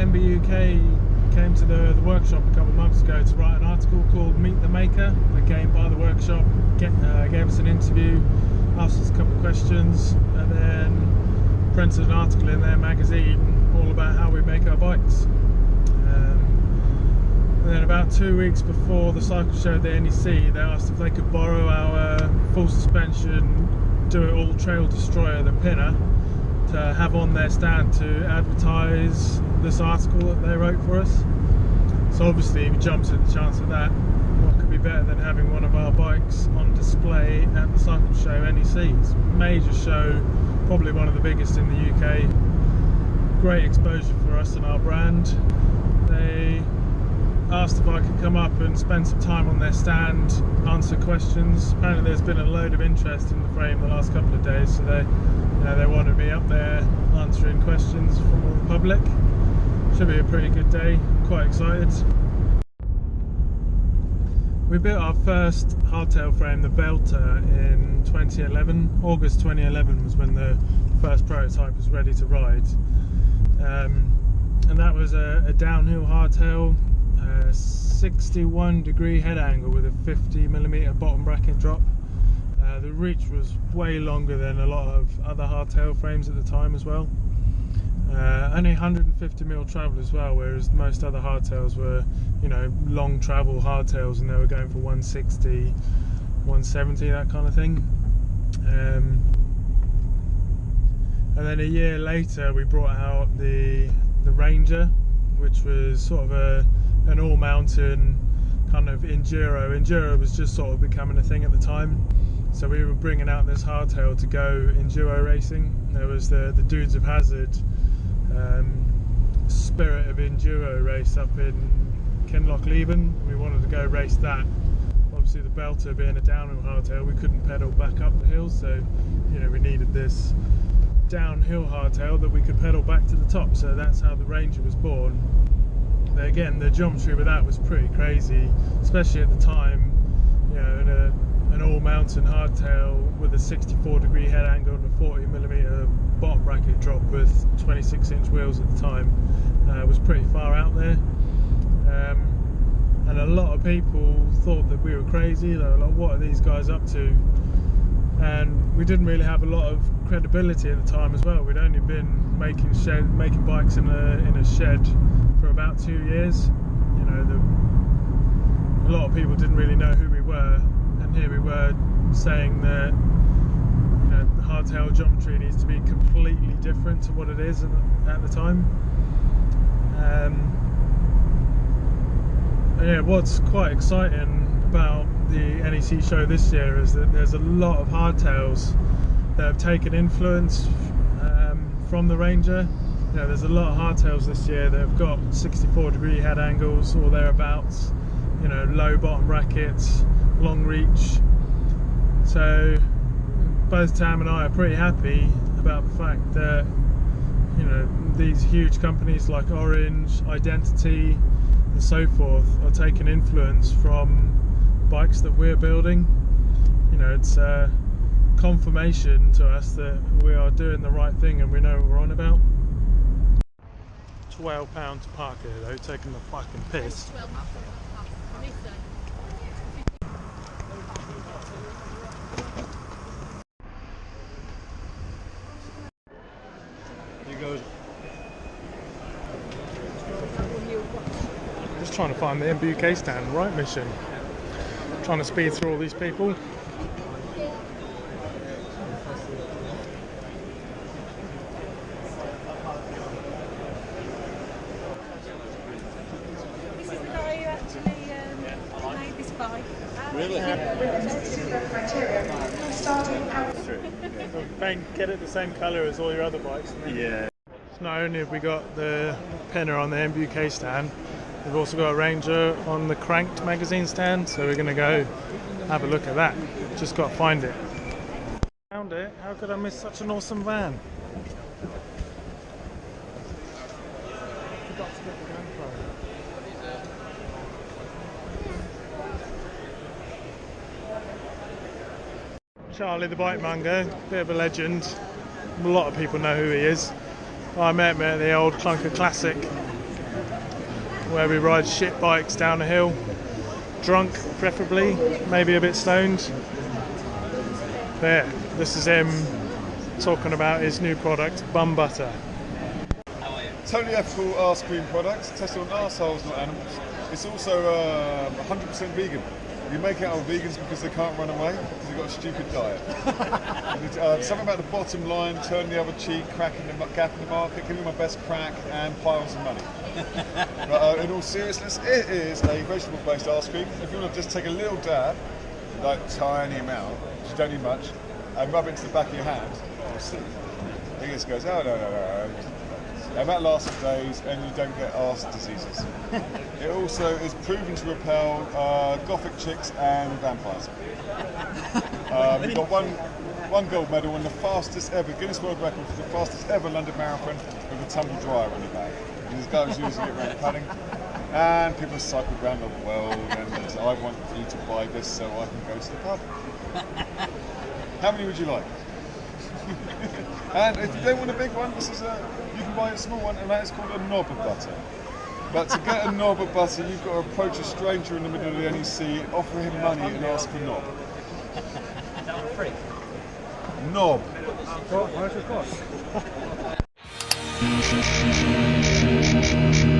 MBUK came to the workshop a couple of months ago to write an article called Meet the Maker. They came by the workshop, gave us an interview, asked us a couple of questions, and then printed an article in their magazine all about how we make our bikes. And then about 2 weeks before the Cycle Show at the NEC, they asked if they could borrow our full suspension, do it all trail destroyer, the Pinner, to have on their stand to advertise this article that they wrote for us. So obviously we jumped at the chance of that. What could be better than having one of our bikes on display at the Cycle Show NEC? It's a major show, probably one of the biggest in the UK. Great exposure for us and our brand. They asked if I could come up and spend some time on their stand, answer questions. Apparently there's been a load of interest in the frame the last couple of days, so they wanted me up there answering questions from all the public. Should be a pretty good day, I'm quite excited. We built our first hardtail frame, the Belter, in 2011. August 2011 was when the first prototype was ready to ride. And that was a downhill hardtail, 61-degree head angle with a 50mm bottom bracket drop. The reach was way longer than a lot of other hardtail frames at the time as well. Only 150mm travel as well, whereas most other hardtails were, you know, long travel hardtails, and they were going for 160, 170, that kind of thing. And then a year later we brought out the Ranger, which was sort of an all-mountain kind of enduro. Enduro was just sort of becoming a thing at the time, so we were bringing out this hardtail to go enduro racing. There was the Dudes of Hazard Spirit of Enduro race up in Kinlochleven. We wanted to go race that. Obviously the Belter being a downhill hardtail, we couldn't pedal back up the hill, so you know, we needed this downhill hardtail that we could pedal back to the top. So that's how the Ranger was born. But again, the geometry with that was pretty crazy, especially at the time. You know, an all-mountain hardtail with a 64-degree head angle and a 40mm bottom bracket drop with 26-inch wheels at the time was pretty far out there. And a lot of people thought that we were crazy. They were like, what are these guys up to? And we didn't really have a lot of credibility at the time as well. We'd only been making bikes in a shed for about 2 years. You know, a lot of people didn't really know who we were, and here we were saying that, you know, the hardtail geometry needs to be completely different to what it is at the time. And yeah, what's quite exciting about the NEC show this year is that there's a lot of hardtails that have taken influence from the Ranger. You know, there's a lot of hardtails this year that have got 64-degree head angles or thereabouts, you know, low bottom brackets, long reach. So both Tam and I are pretty happy about the fact that, you know, these huge companies like Orange, Identity and so forth are taking influence from bikes that we're building. You know, it's a confirmation to us that we are doing the right thing and we know what we're on about. £12 to park here though, taking the fucking piss. Here goes. Just trying to find the MBUK stand, right mission. Trying to speed through all these people. This is the guy who actually made this bike. Really? Get it the same colour as all your other bikes. Yeah. So not only have we got the Pinner on the MBUK stand, we've also got a Ranger on the Cranked magazine stand, so we're going to go have a look at that. Just got to find it. Found it? How could I miss such an awesome van? Forgot to get the GoPro. Charlie the Bike Monger, bit of a legend. A lot of people know who he is. I met him at the old Clunker Classic where we ride shit bikes down a hill, drunk preferably, maybe a bit stoned. There, this is him talking about his new product, bum butter. Totally ethical arse cream products, tested on arseholes, not animals. It's also 100% vegan. You make it out of vegans because they can't run away, because they've got a stupid diet. Something about the bottom line, turn the other cheek, cracking the gap in the market, give me my best crack, and piles of money. But in all seriousness, it is a vegetable-based arse cream. If you want to just take a little dab, like a tiny amount, you don't need much, and rub it into the back of your hand, you'll see. It just goes, oh no. And that lasts for days, and you don't get arse diseases. It also is proven to repel gothic chicks and vampires. We've got one gold medal and the fastest ever Guinness World Record for the fastest ever London Marathon with a tumble dryer on the back. And this guy was using it around padding, and people cycled around the world. And I want you to buy this so I can go to the pub. How many would you like? And if you don't want a big one, this is you can buy a small one, and that is called a knob of butter. But to get a knob of butter, you've got to approach a stranger in the middle of the NEC, offer him money, and ask for knob. Is that one free? Knob. What? Where's the cost?